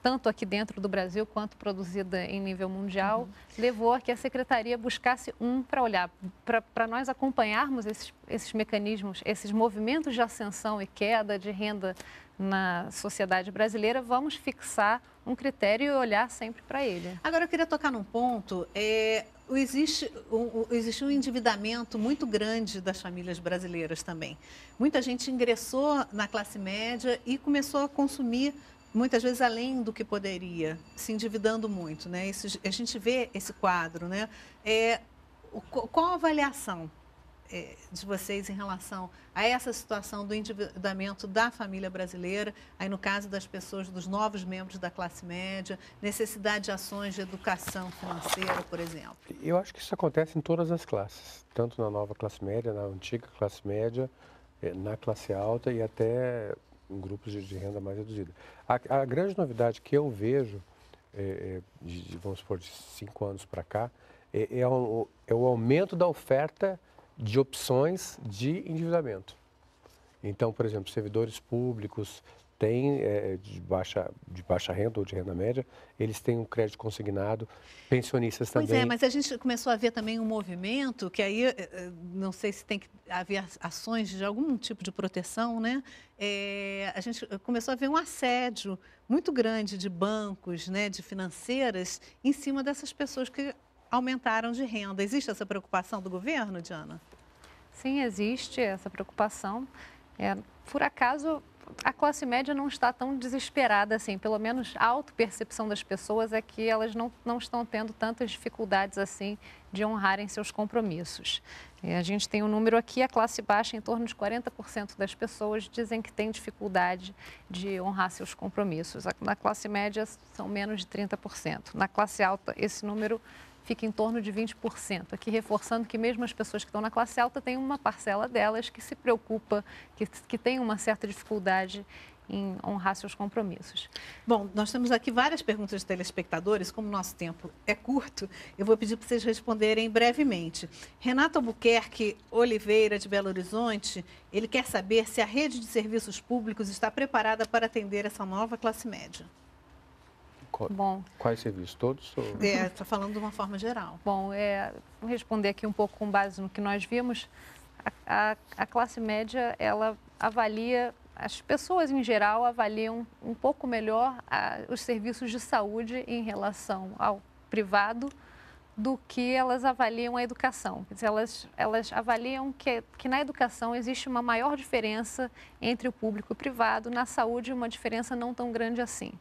tanto aqui dentro do Brasil quanto produzida em nível mundial, levou a que a Secretaria buscasse para olhar, para nós acompanharmos esses mecanismos, esses movimentos de ascensão e queda de renda na sociedade brasileira, vamos fixar um critério e olhar sempre para ele. Agora, eu queria tocar num ponto, existe um endividamento muito grande das famílias brasileiras também. Muita gente ingressou na classe média e começou a consumir, muitas vezes além do que poderia, se endividando muito, né? A gente vê esse quadro, né? Qual a avaliação de vocês em relação a essa situação do endividamento da família brasileira, aí no caso das pessoas, dos novos membros da classe média, necessidade de ações de educação financeira, por exemplo? Eu acho que isso acontece em todas as classes, tanto na nova classe média, na antiga classe média, na classe alta e até em grupos de renda mais reduzida. A grande novidade que eu vejo, vamos supor, de 5 anos para cá, é o aumento da oferta de opções de endividamento. Então, por exemplo, servidores públicos têm de baixa renda ou de renda média, eles têm um crédito consignado, pensionistas também. Pois mas a gente começou a ver também um movimento que aí, não sei se tem que haver ações de algum tipo de proteção, né? A gente começou a ver um assédio muito grande de bancos, né, de financeiras, em cima dessas pessoas que aumentaram de renda. Existe essa preocupação do governo, Diana? Sim, existe essa preocupação. Por acaso, a classe média não está tão desesperada assim. Pelo menos a autopercepção das pessoas é que elas não estão tendo tantas dificuldades assim de honrarem seus compromissos. A gente tem um número aqui, a classe baixa, em torno de 40% das pessoas dizem que tem dificuldade de honrar seus compromissos. Na classe média, são menos de 30%. Na classe alta, esse número fica em torno de 20%. Aqui reforçando que mesmo as pessoas que estão na classe alta têm uma parcela delas que se preocupa, que tem uma certa dificuldade em honrar seus compromissos. Bom, nós temos aqui várias perguntas de telespectadores, como o nosso tempo é curto, eu vou pedir para vocês responderem brevemente. Renato Albuquerque Oliveira, de Belo Horizonte, ele quer saber se a rede de serviços públicos está preparada para atender essa nova classe média. Bom, quais serviços? Todos? Está falando de uma forma geral. Bom, vou responder aqui um pouco com base no que nós vimos. A classe média, ela avalia, as pessoas em geral avaliam um pouco melhor os serviços de saúde em relação ao privado do que elas avaliam a educação. Quer dizer, elas avaliam que na educação existe uma maior diferença entre o público e o privado, na saúde uma diferença não tão grande assim.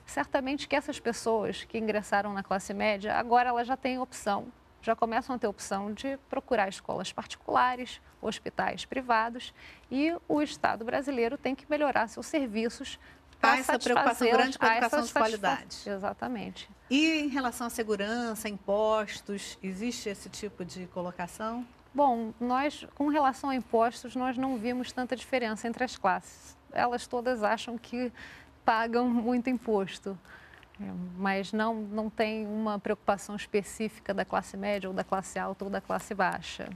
Certamente que essas pessoas que ingressaram na classe média, agora elas já têm opção, já começam a ter opção de procurar escolas particulares, hospitais privados, e o Estado brasileiro tem que melhorar seus serviços para essa preocupação grande com a educação de qualidade. Exatamente. E em relação à segurança, impostos, existe esse tipo de colocação? Bom, com relação a impostos, nós não vimos tanta diferença entre as classes. Elas todas acham que pagam muito imposto, mas não tem uma preocupação específica da classe média ou da classe alta ou da classe baixa.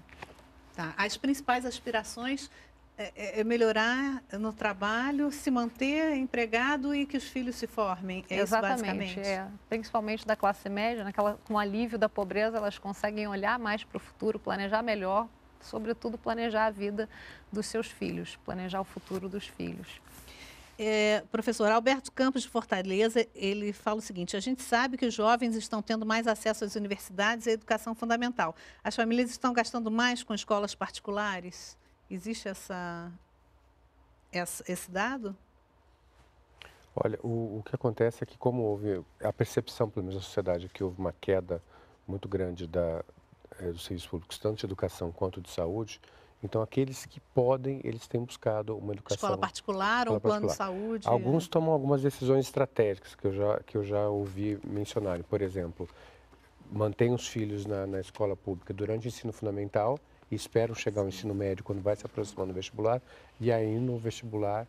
Tá. As principais aspirações é melhorar no trabalho, se manter empregado e que os filhos se formem. É Exatamente. Isso, basicamente? Principalmente da classe média, com o alívio da pobreza, elas conseguem olhar mais para o futuro, planejar melhor, sobretudo planejar a vida dos seus filhos, planejar o futuro dos filhos. Professor Alberto Campos de Fortaleza, ele fala o seguinte: a gente sabe que os jovens estão tendo mais acesso às universidades e à educação fundamental. As famílias estão gastando mais com escolas particulares? Existe esse dado? Olha, o que acontece é que, como houve a percepção, pelo menos na sociedade, que houve uma queda muito grande dos serviços públicos, tanto de educação quanto de saúde, então aqueles que podem, eles têm buscado uma educação... Escola particular ou um plano de saúde? Alguns tomam algumas decisões estratégicas que eu já ouvi mencionarem. Por exemplo, mantém os filhos na escola pública durante o nsino fundamental e esperam chegar ao ensino médio quando vai se aproximando do vestibular, e aí no vestibular,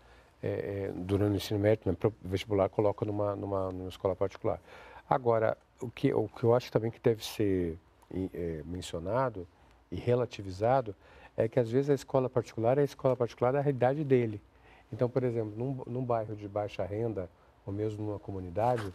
durante o ensino médio, no vestibular, coloca numa escola particular. Agora, o que eu acho também que deve ser mencionado e relativizado é que às vezes a escola particular é a escola particular da realidade dele. Então, por exemplo, num bairro de baixa renda, ou mesmo numa comunidade,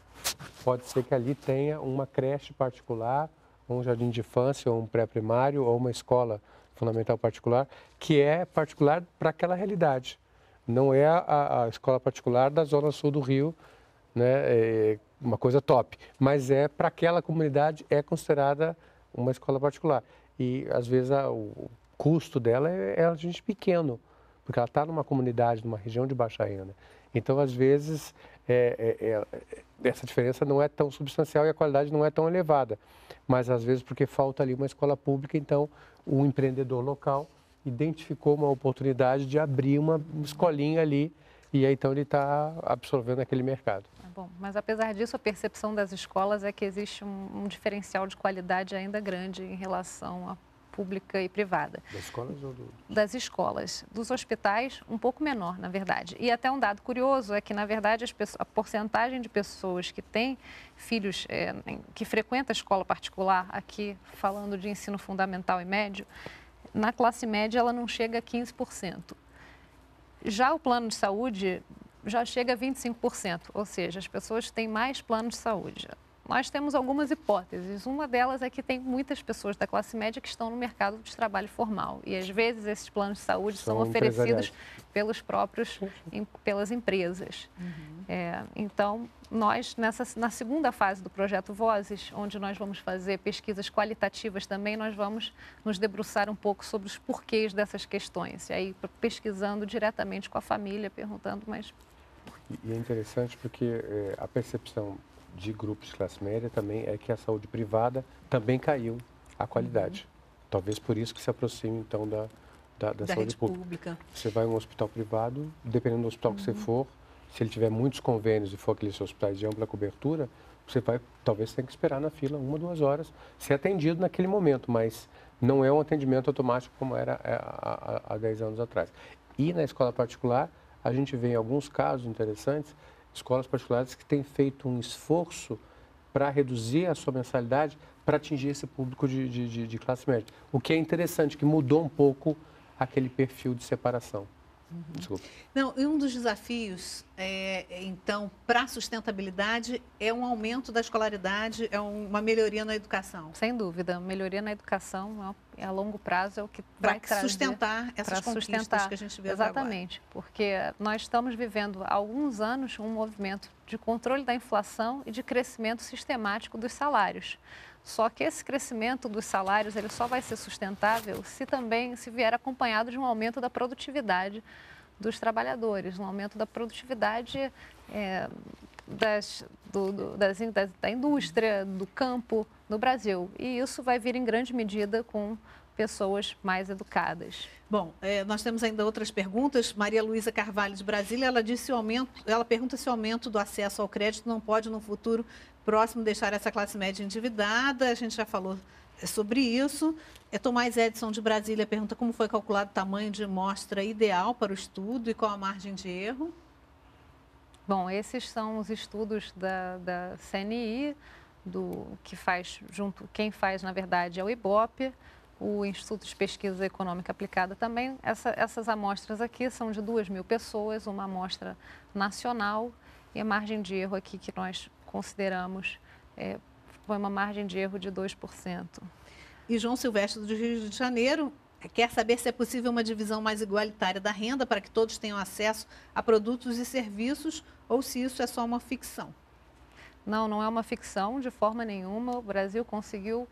pode ser que ali tenha uma creche particular, um jardim de infância, ou um pré-primário, ou uma escola fundamental particular, que é particular para aquela realidade. Não é a escola particular da zona sul do Rio, né, uma coisa top, mas para aquela comunidade é considerada uma escola particular. E, às vezes, o custo dela é gente pequeno, porque ela está numa comunidade, numa região de baixa renda. Então, às vezes, essa diferença não é tão substancial e a qualidade não é tão elevada. Mas, às vezes, porque falta ali uma escola pública, então, o empreendedor local identificou uma oportunidade de abrir uma escolinha ali e aí, então, ele está absorvendo aquele mercado. Bom, mas apesar disso, a percepção das escolas é que existe um diferencial de qualidade ainda grande em relação à pública e privada. Das escolas ou das escolas. Dos hospitais, um pouco menor, na verdade. E até um dado curioso é que, na verdade, a porcentagem de pessoas que têm filhos que frequentam a escola particular, aqui falando de ensino fundamental e médio, na classe média ela não chega a 15%. Já o plano de saúde já chega a 25%, ou seja, as pessoas têm mais plano de saúde. Nós temos algumas hipóteses. Uma delas é que tem muitas pessoas da classe média que estão no mercado de trabalho formal. E, às vezes, esses planos de saúde são oferecidos pelas empresas. Uhum. Então, nós, na segunda fase do projeto Vozes, onde nós vamos fazer pesquisas qualitativas também, nós vamos nos debruçar um pouco sobre os porquês dessas questões. E aí, pesquisando diretamente com a família, perguntando, mas... E é interessante porque a percepção de grupos de classe média também é que a saúde privada também caiu a qualidade. Uhum. Talvez por isso que se aproxime, então, da saúde pública. Você vai em um hospital privado, dependendo do hospital que você for, se ele tiver muitos convênios e for aqueles hospitais de ampla cobertura, você vai, talvez tenha que esperar na fila 1 ou 2 horas, ser atendido naquele momento, mas não é um atendimento automático como era há 10 anos atrás. E na escola particular, a gente vê em alguns casos interessantes, escolas particulares que têm feito um esforço para reduzir a sua mensalidade para atingir esse público de classe média. O que é interessante, que mudou um pouco aquele perfil de separação. Desculpa. Não, e um dos desafios, então, para a sustentabilidade é um aumento da escolaridade, é uma melhoria na educação. Sem dúvida, melhoria na educação a longo prazo é o que vai trazer... Sustentar essas conquistas que a gente vê agora. Exatamente, porque nós estamos vivendo há alguns anos um movimento de controle da inflação e de crescimento sistemático dos salários. Só que esse crescimento dos salários ele só vai ser sustentável se também se vier acompanhado de um aumento da produtividade dos trabalhadores, um aumento da produtividade da indústria, do campo no Brasil. E isso vai vir em grande medida com pessoas mais educadas. Bom, nós temos ainda outras perguntas. Maria Luísa Carvalho, de Brasília, ela pergunta se o aumento do acesso ao crédito não pode, no futuro próximo, deixar essa classe média endividada. A gente já falou sobre isso. Tomás Edson, de Brasília, pergunta como foi calculado o tamanho de amostra ideal para o estudo e qual a margem de erro. Bom, esses são os estudos da CNI, quem faz, na verdade, é o IBOP. o Instituto de Pesquisa Econômica Aplicada também. Essas amostras aqui são de 2.000 pessoas, uma amostra nacional, e a margem de erro aqui que nós consideramos foi uma margem de erro de 2%. E João Silvestre do Rio de Janeiro quer saber se é possível uma divisão mais igualitária da renda para que todos tenham acesso a produtos e serviços ou se isso é só uma ficção. Não, não é uma ficção de forma nenhuma. O Brasil conseguiu,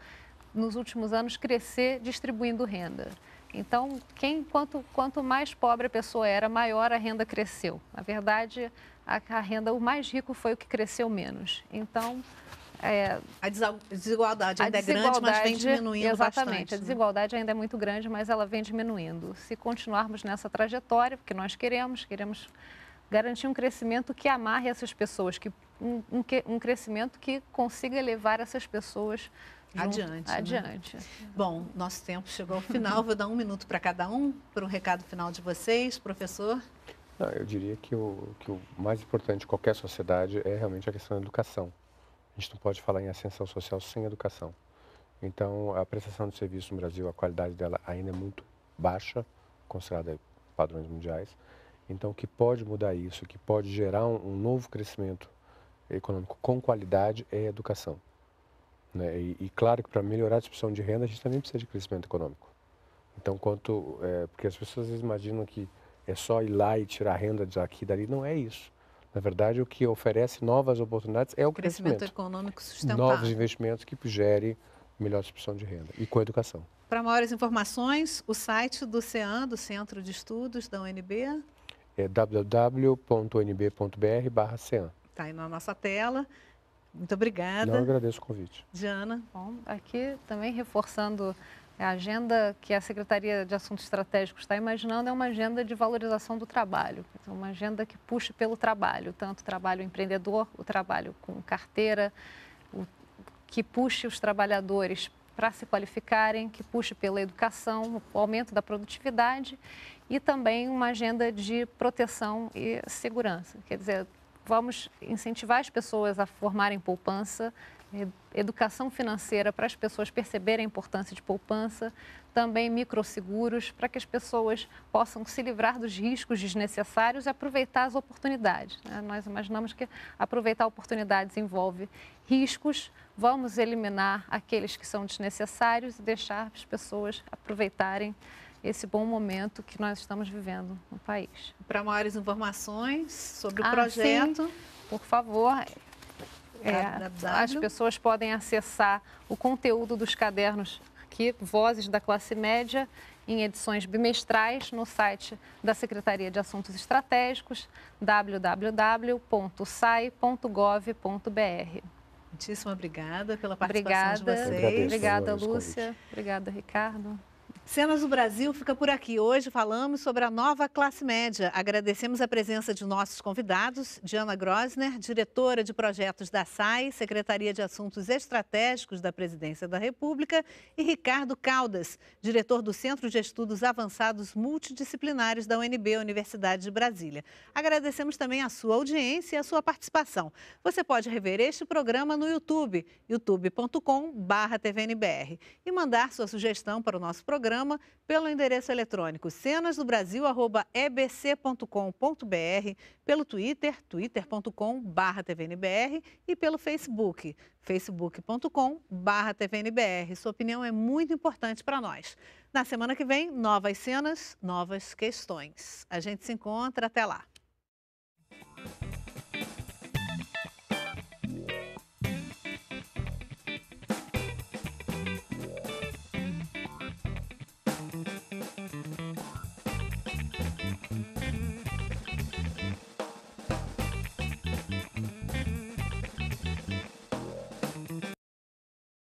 nos últimos anos, crescer distribuindo renda. Então, quanto mais pobre a pessoa era, maior a renda cresceu. Na verdade, a renda, o mais rico foi o que cresceu menos. Então, a desigualdade ainda é grande, mas vem diminuindo exatamente, bastante. A desigualdade ainda é muito grande, mas ela vem diminuindo. Se continuarmos nessa trajetória, porque nós queremos garantir um crescimento que amarre essas pessoas, um crescimento que consiga levar essas pessoas adiante. Né? Bom, nosso tempo chegou ao final, vou dar 1 minuto para cada um, para o recado final de vocês. Professor? Eu diria que o mais importante de qualquer sociedade é realmente a questão da educação. A gente não pode falar em ascensão social sem educação. Então, a prestação de serviço no Brasil, a qualidade dela ainda é muito baixa, considerada padrões mundiais. Então, o que pode mudar isso, o que pode gerar um novo crescimento econômico com qualidade é a educação. Né? E claro que para melhorar a distribuição de renda, a gente também precisa de crescimento econômico. Então, porque as pessoas às vezes imaginam que é só ir lá e tirar renda daqui e dali, não é isso. Na verdade, o que oferece novas oportunidades é o crescimento econômico sustentável. Novos investimentos que gerem melhor distribuição de renda e com educação. Para maiores informações, o site do CEAN, do Centro de Estudos da UNB, é www.unb.br/CEAN. Está aí na nossa tela. Muito obrigada. Eu agradeço o convite. Diana. Bom, aqui também reforçando a agenda que a Secretaria de Assuntos Estratégicos está imaginando é uma agenda de valorização do trabalho, uma agenda que puxe pelo trabalho, tanto o trabalho empreendedor, o trabalho com carteira, que puxe os trabalhadores para se qualificarem, que puxe pela educação, o aumento da produtividade e também uma agenda de proteção e segurança. Quer dizer, vamos incentivar as pessoas a formarem poupança, educação financeira para as pessoas perceberem a importância de poupança, também microseguros para que as pessoas possam se livrar dos riscos desnecessários e aproveitar as oportunidades. Né? Nós imaginamos que aproveitar oportunidades envolve riscos, vamos eliminar aqueles que são desnecessários e deixar as pessoas aproveitarem esse bom momento que nós estamos vivendo no país. Para maiores informações sobre o projeto, sim, por favor, as pessoas podem acessar o conteúdo dos cadernos aqui, Vozes da Classe Média, em edições bimestrais no site da Secretaria de Assuntos Estratégicos, www.sai.gov.br. Muitíssimo obrigada pela participação de vocês. Obrigada, Lúcia. Obrigada, Ricardo. Cenas do Brasil fica por aqui. Hoje falamos sobre a nova classe média. Agradecemos a presença de nossos convidados, Diana Grosner, diretora de projetos da SAI, Secretaria de Assuntos Estratégicos da Presidência da República, e Ricardo Caldas, diretor do Centro de Estudos Avançados Multidisciplinares da UNB, Universidade de Brasília. Agradecemos também a sua audiência e a sua participação. Você pode rever este programa no YouTube, youtube.com/tvnbr, e mandar sua sugestão para o nosso programa pelo endereço eletrônico cenasdobrazil@ebc.com.br, pelo Twitter, twitter.com/tvnbr e pelo Facebook, facebook.com/tvnbr. Sua opinião é muito importante para nós. Na semana que vem, novas cenas, novas questões. A gente se encontra, até lá.